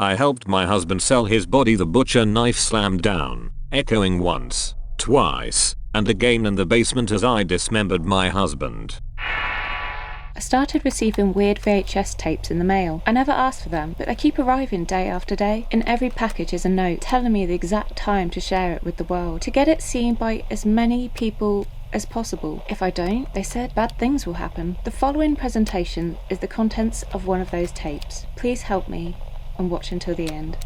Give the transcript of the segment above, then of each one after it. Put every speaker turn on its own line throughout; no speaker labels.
I helped my husband sell his body. The butcher knife slammed down, echoing once, twice, and again in the basement as I dismembered my husband.
I started receiving weird VHS tapes in the mail. I never asked for them, but they keep arriving day after day. In every package is a note telling me the exact time to share it with the world, to get it seen by as many people as possible. If I don't, they said, bad things will happen. The following presentation is the contents of one of those tapes. Please help me and watch until the end.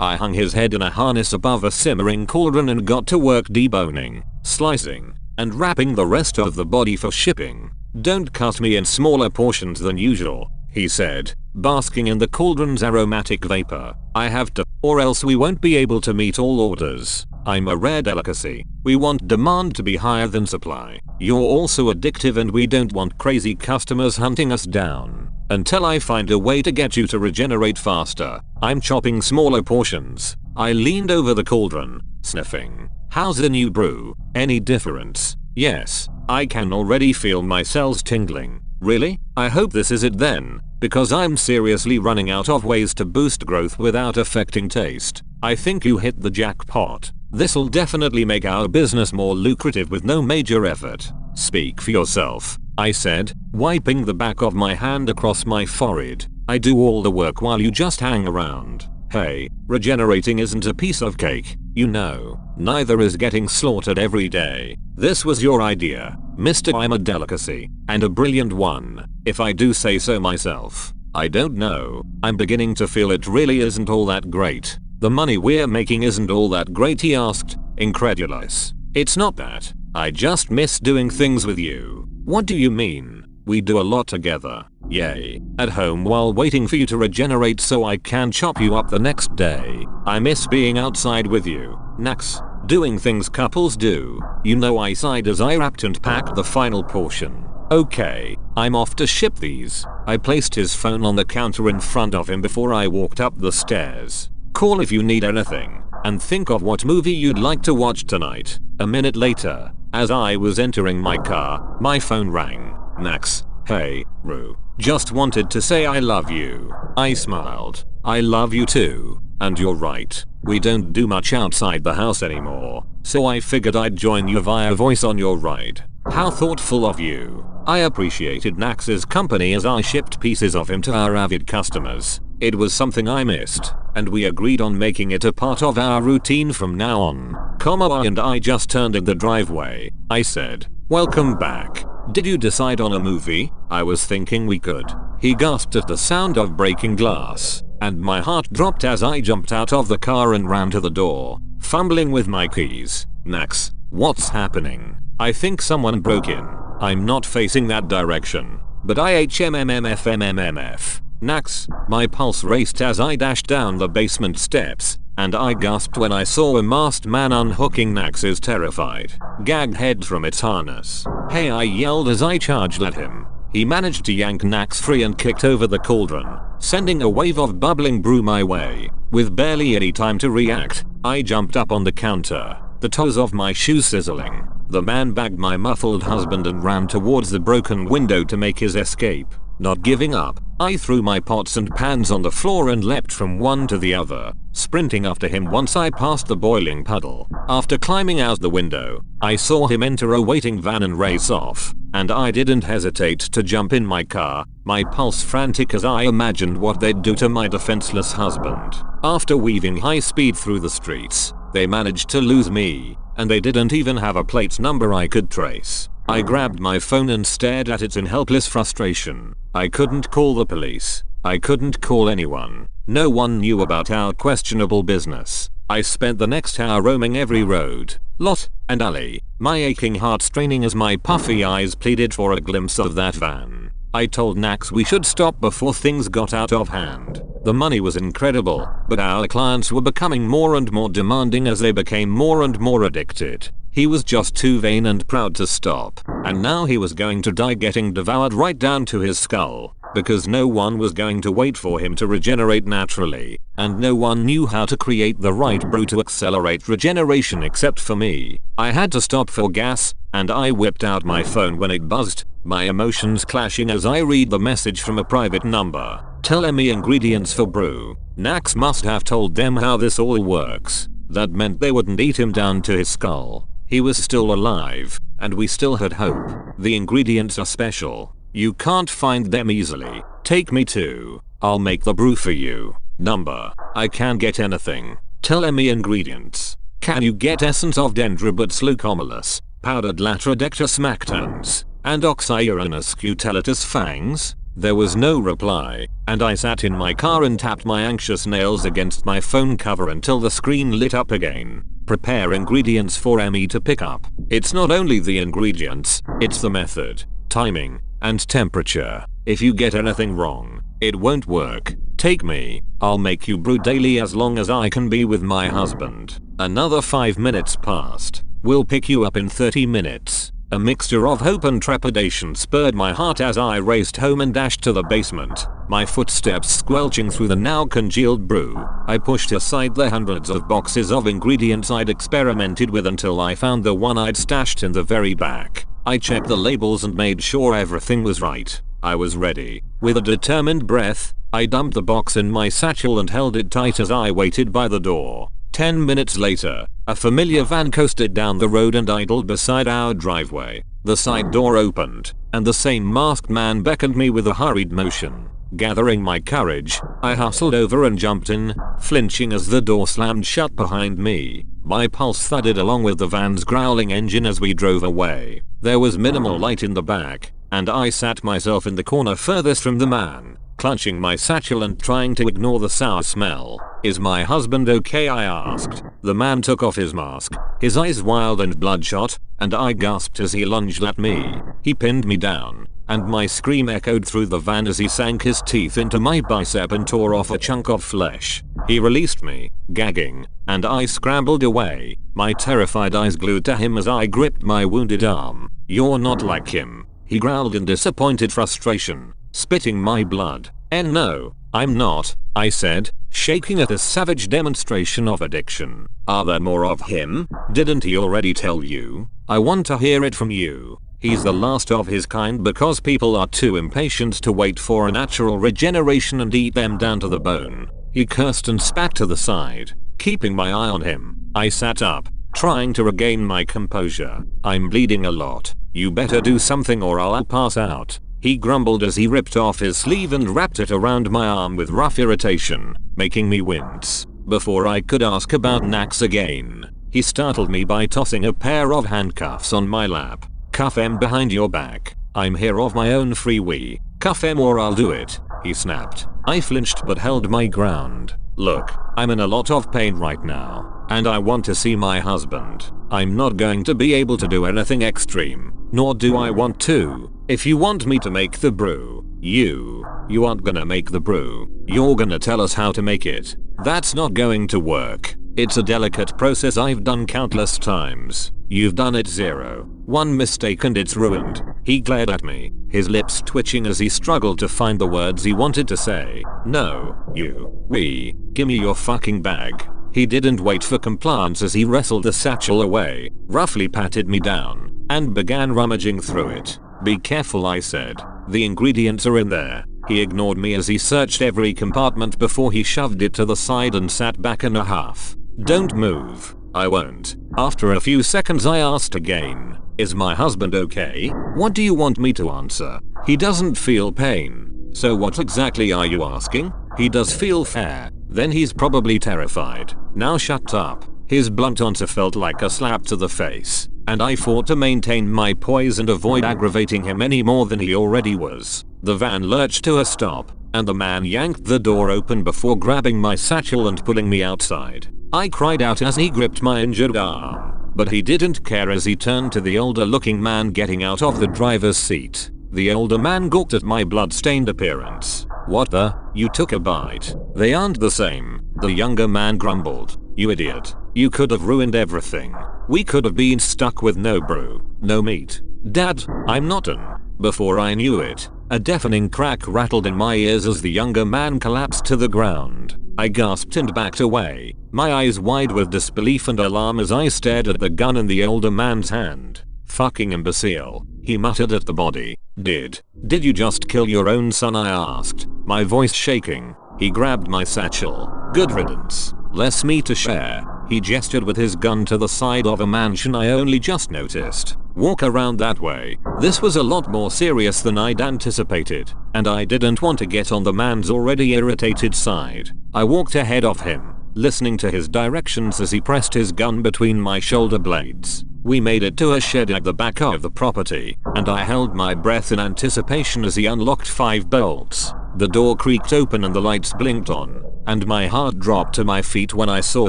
I hung his head in a harness above a simmering cauldron and got to work deboning, slicing, and wrapping the rest of the body for shipping. Don't cut me in smaller portions than usual, he said, basking in the cauldron's aromatic vapor. I have to, or else we won't be able to meet all orders. I'm a rare delicacy. We want demand to be higher than supply. You're also addictive and we don't want crazy customers hunting us down. Until I find a way to get you to regenerate faster, I'm chopping smaller portions. I leaned over the cauldron, sniffing. How's the new brew? Any difference? Yes, I can already feel my cells tingling. Really? I hope this is it then, because I'm seriously running out of ways to boost growth without affecting taste. I think you hit the jackpot. This'll definitely make our business more lucrative with no major effort. Speak for yourself, I said, wiping the back of my hand across my forehead. I do all the work while you just hang around. Hey, regenerating isn't a piece of cake, you know. Neither is getting slaughtered every day. This was your idea, Mr. I'm a delicacy, and a brilliant one, if I do say so myself. I don't know, I'm beginning to feel it really isn't all that great. The money we're making isn't all that great, he asked, incredulous. It's not that. I just miss doing things with you. What do you mean? We do a lot together. Yay. At home while waiting for you to regenerate so I can chop you up the next day. I miss being outside with you. Nax. Doing things couples do. You know, I sighed as I wrapped and packed the final portion. Okay, I'm off to ship these. I placed his phone on the counter in front of him before I walked up the stairs. Call if you need anything, and think of what movie you'd like to watch tonight. A minute later, as I was entering my car, my phone rang. Nax. Hey, Rue. Just wanted to say I love you. I smiled. I love you too. And you're right. We don't do much outside the house anymore. So I figured I'd join you via voice on your ride. How thoughtful of you. I appreciated Nax's company as I shipped pieces of him to our avid customers. It was something I missed, and we agreed on making it a part of our routine from now on. I and I just turned in the driveway. I said, welcome back. Did you decide on a movie? I was thinking we could. He gasped at the sound of breaking glass, and my heart dropped as I jumped out of the car and ran to the door, fumbling with my keys. Nax, what's happening? I think someone broke in. I'm not facing that direction. But IHMMMFMMMF. Nax, my pulse raced as I dashed down the basement steps, and I gasped when I saw a masked man unhooking Nax's terrified, gagged head from its harness. Hey, I yelled as I charged at him. He managed to yank Nax free and kicked over the cauldron, sending a wave of bubbling brew my way. With barely any time to react, I jumped up on the counter, the toes of my shoes sizzling. The man bagged my muffled husband and ran towards the broken window to make his escape. Not giving up, I threw my pots and pans on the floor and leapt from one to the other, sprinting after him once I passed the boiling puddle. After climbing out the window, I saw him enter a waiting van and race off, and I didn't hesitate to jump in my car, my pulse frantic as I imagined what they'd do to my defenseless husband. After weaving high speed through the streets, they managed to lose me, and they didn't even have a plate number I could trace. I grabbed my phone and stared at it in helpless frustration. I couldn't call the police. I couldn't call anyone. No one knew about our questionable business. I spent the next hour roaming every road, lot, and alley, my aching heart straining as my puffy eyes pleaded for a glimpse of that van. I told Nax we should stop before things got out of hand. The money was incredible, but our clients were becoming more and more demanding as they became more and more addicted. He was just too vain and proud to stop, and now he was going to die getting devoured right down to his skull, because no one was going to wait for him to regenerate naturally, and no one knew how to create the right brew to accelerate regeneration except for me. I had to stop for gas, and I whipped out my phone when it buzzed, my emotions clashing as I read the message from a private number. Tell me ingredients for brew. Nax must have told them how this all works. That meant they wouldn't eat him down to his skull. He was still alive, and we still had hope. The ingredients are special. You can't find them easily. Take me to. I'll make the brew for you. Number. I can get anything. Tell me ingredients. Can you get essence of Dendrobates leucomelus, powdered Latrodectus mactans, and Oxyuranus cutellatus fangs? There was no reply, and I sat in my car and tapped my anxious nails against my phone cover until the screen lit up again. Prepare ingredients for me to pick up. It's not only the ingredients, it's the method, timing, and temperature. If you get anything wrong, it won't work. Take me. I'll make you brew daily as long as I can be with my husband. Another 5 minutes passed. We'll pick you up in 30 minutes. A mixture of hope and trepidation spurred my heart as I raced home and dashed to the basement, my footsteps squelching through the now congealed brew. I pushed aside the hundreds of boxes of ingredients I'd experimented with until I found the one I'd stashed in the very back. I checked the labels and made sure everything was right. I was ready. With a determined breath, I dumped the box in my satchel and held it tight as I waited by the door. 10 minutes later, a familiar van coasted down the road and idled beside our driveway. The side door opened, and the same masked man beckoned me with a hurried motion. Gathering my courage, I hustled over and jumped in, flinching as the door slammed shut behind me. My pulse thudded along with the van's growling engine as we drove away. There was minimal light in the back, and I sat myself in the corner furthest from the man, clutching my satchel and trying to ignore the sour smell. "Is my husband okay?" I asked. The man took off his mask, his eyes wild and bloodshot, and I gasped as he lunged at me. He pinned me down, and my scream echoed through the van as he sank his teeth into my bicep and tore off a chunk of flesh. He released me, gagging, and I scrambled away, my terrified eyes glued to him as I gripped my wounded arm. "You're not like him," he growled in disappointed frustration, spitting my blood. "And no, I'm not," I said, shaking at a savage demonstration of addiction. "Are there more of him? Didn't he already tell you? I want to hear it from you. He's the last of his kind because people are too impatient to wait for a natural regeneration and eat them down to the bone." He cursed and spat to the side, keeping my eye on him. I sat up, trying to regain my composure. "I'm bleeding a lot. You better do something or I'll pass out," he grumbled as he ripped off his sleeve and wrapped it around my arm with rough irritation, making me wince. Before I could ask about Nax again, he startled me by tossing a pair of handcuffs on my lap. "Cuff em behind your back. I'm here of my own free will. Cuff em or I'll do it," he snapped. I flinched but held my ground. "Look, I'm in a lot of pain right now, and I want to see my husband. I'm not going to be able to do anything extreme, nor do I want to. If you want me to make the brew, you aren't gonna make the brew. You're gonna tell us how to make it. That's not going to work. It's a delicate process I've done countless times. You've done it 0. One mistake and it's ruined." He glared at me, his lips twitching as he struggled to find the words he wanted to say. "No, gimme your fucking bag." He didn't wait for compliance as he wrestled the satchel away, roughly patted me down, and began rummaging through it. "Be careful," I said. "The ingredients are in there." He ignored me as he searched every compartment before he shoved it to the side and sat back in a huff. "Don't move." "I won't." After a few seconds I asked again, "Is my husband okay? What do you want me to answer? He doesn't feel pain. So what exactly are you asking? He does feel fair. Then he's probably terrified. Now shut up." His blunt answer felt like a slap to the face, and I fought to maintain my poise and avoid aggravating him any more than he already was. The van lurched to a stop, and the man yanked the door open before grabbing my satchel and pulling me outside. I cried out as he gripped my injured arm, but he didn't care as he turned to the older looking man getting out of the driver's seat. The older man gawked at my blood-stained appearance. "What the? You took a bite." "They aren't the same," the younger man grumbled. "You idiot. You could have ruined everything. We could have been stuck with no brew, no meat." "Dad, I'm not an..." Before I knew it, a deafening crack rattled in my ears as the younger man collapsed to the ground. I gasped and backed away, my eyes wide with disbelief and alarm as I stared at the gun in the older man's hand. "Fucking imbecile. He muttered at the body. Did you just kill your own son? I asked, my voice shaking. He grabbed my satchel. Good riddance. Less me to share. He gestured with his gun to the side of a mansion I only just noticed. Walk around that way. This was a lot more serious than I'd anticipated, and I didn't want to get on the man's already irritated side. I walked ahead of him, listening to his directions as he pressed his gun between my shoulder blades. We made it to a shed at the back of the property, and I held my breath in anticipation as he unlocked 5 bolts. The door creaked open and the lights blinked on, and my heart dropped to my feet when I saw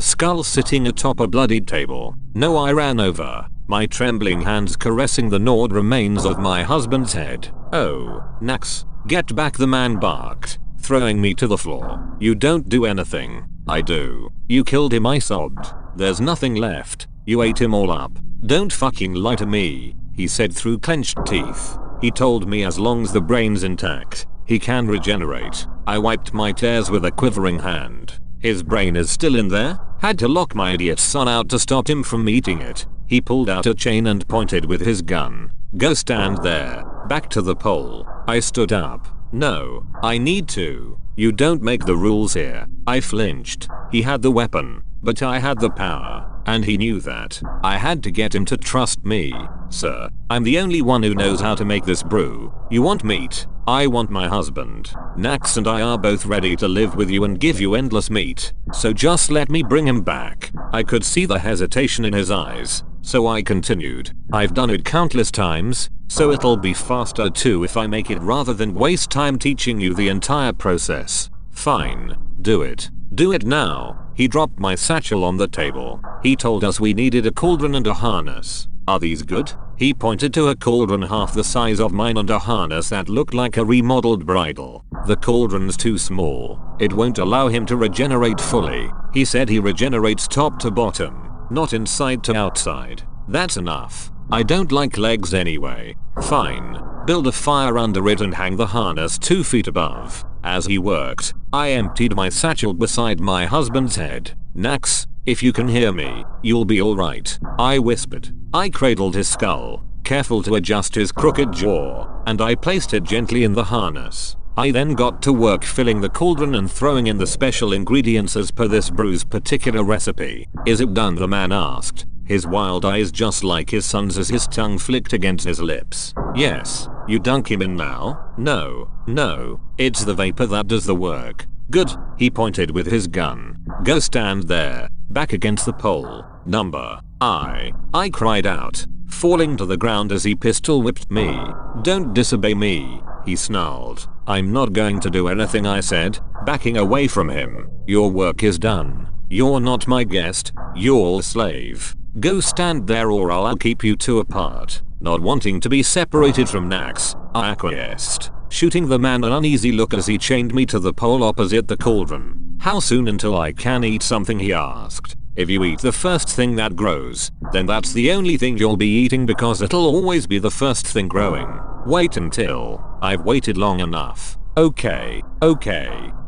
Skull sitting atop a bloodied table. No, I ran over, my trembling hands caressing the gnawed remains of my husband's head. Oh, Nax, get back, the man barked, throwing me to the floor. You don't do anything. I do. You killed him, I sobbed. There's nothing left. You ate him all up. Don't fucking lie to me, he said through clenched teeth. He told me as long as the brain's intact, he can regenerate. I wiped my tears with a quivering hand. His brain is still in there? Had to lock my idiot son out to stop him from eating it. He pulled out a chain and pointed with his gun. Go stand there. Back to the pole. I stood up. No, I need to. You don't make the rules here. I flinched. He had the weapon, but I had the power. And he knew that. I had to get him to trust me. Sir, I'm the only one who knows how to make this brew. You want meat? I want my husband. Nax and I are both ready to live with you and give you endless meat. So just let me bring him back. I could see the hesitation in his eyes, so I continued. I've done it countless times, so it'll be faster too if I make it rather than waste time teaching you the entire process. Fine. Do it. Do it now. He dropped my satchel on the table. He told us we needed a cauldron and a harness. Are these good? He pointed to a cauldron half the size of mine and a harness that looked like a remodeled bridle. The cauldron's too small. It won't allow him to regenerate fully. He said he regenerates top to bottom, not inside to outside. That's enough. I don't like legs anyway. Fine. Build a fire under it and hang the harness 2 feet above. As he worked, I emptied my satchel beside my husband's head. Nax, if you can hear me, you'll be alright, I whispered. I cradled his skull, careful to adjust his crooked jaw, and I placed it gently in the harness. I then got to work filling the cauldron and throwing in the special ingredients as per this brew's particular recipe. Is it done? The man asked, his wild eyes just like his son's as his tongue flicked against his lips. Yes. You dunk him in now? No, it's the vapor that does the work. Good, he pointed with his gun. Go stand there, back against the pole. Number. I cried out, falling to the ground as he pistol whipped me. Don't disobey me, he snarled. I'm not going to do anything, I said, backing away from him. Your work is done. You're not my guest, you're a slave. Go stand there or I'll keep you two apart. Not wanting to be separated from Nax, I acquiesced, shooting the man an uneasy look as he chained me to the pole opposite the cauldron. How soon until I can eat something? He asked. If you eat the first thing that grows, then that's the only thing you'll be eating because it'll always be the first thing growing. Wait until. I've waited long enough. Okay.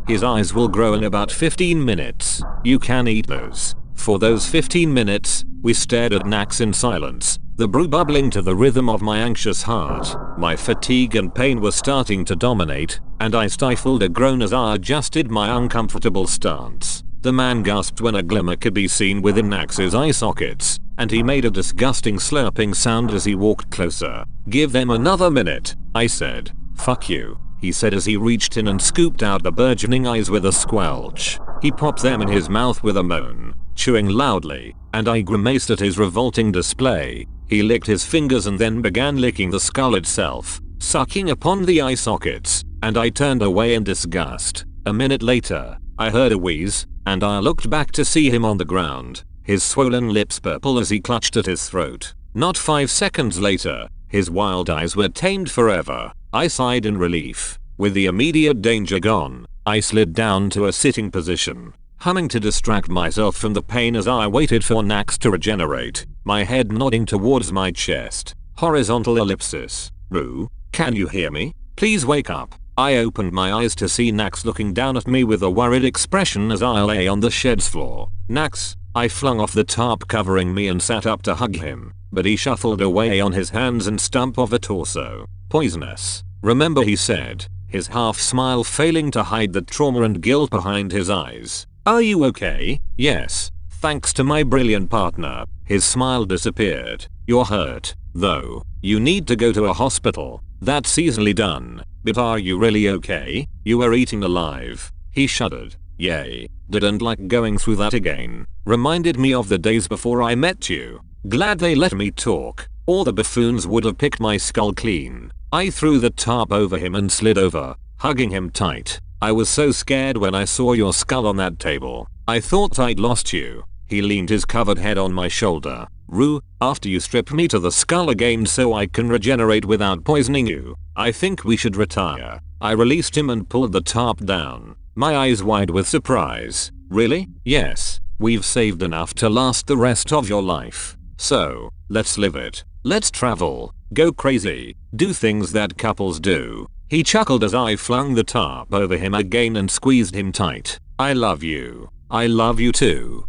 His eyes will grow in about 15 minutes. You can eat those. For those 15 minutes, we stared at Nax in silence, the brew bubbling to the rhythm of my anxious heart. My fatigue and pain were starting to dominate, and I stifled a groan as I adjusted my uncomfortable stance. The man gasped when a glimmer could be seen within Nax's eye sockets, and he made a disgusting slurping sound as he walked closer. Give them another minute, I said. Fuck you, he said as he reached in and scooped out the burgeoning eyes with a squelch. He popped them in his mouth with a moan, chewing loudly, and I grimaced at his revolting display. He licked his fingers and then began licking the skull itself, sucking upon the eye sockets, and I turned away in disgust. A minute later, I heard a wheeze, and I looked back to see him on the ground, his swollen lips purple as he clutched at his throat. Not 5 seconds later, his wild eyes were tamed forever. I sighed in relief. With the immediate danger gone, I slid down to a sitting position, humming to distract myself from the pain as I waited for Nax to regenerate, my head nodding towards my chest. Horizontal ellipsis. Roo, can you hear me? Please wake up. I opened my eyes to see Nax looking down at me with a worried expression as I lay on the shed's floor. Nax, I flung off the tarp covering me and sat up to hug him, but he shuffled away on his hands and stump of a torso. Poisonous. Remember, he said, his half smile failing to hide the trauma and guilt behind his eyes. Are you okay? Yes. Thanks to my brilliant partner. His smile disappeared. You're hurt, though. You need to go to a hospital. That's easily done. But are you really okay? You were eaten alive. He shuddered. Yay. Didn't like going through that again. Reminded me of the days before I met you. Glad they let me talk, or the buffoons would have picked my skull clean. I threw the tarp over him and slid over, hugging him tight. I was so scared when I saw your skull on that table. I thought I'd lost you. He leaned his covered head on my shoulder. Rue, after you strip me to the skull again so I can regenerate without poisoning you, I think we should retire. I released him and pulled the tarp down, my eyes wide with surprise. Really? Yes. We've saved enough to last the rest of your life. So, let's live it. Let's travel, go crazy, do things that couples do. He chuckled as I flung the tarp over him again and squeezed him tight. I love you. I love you too.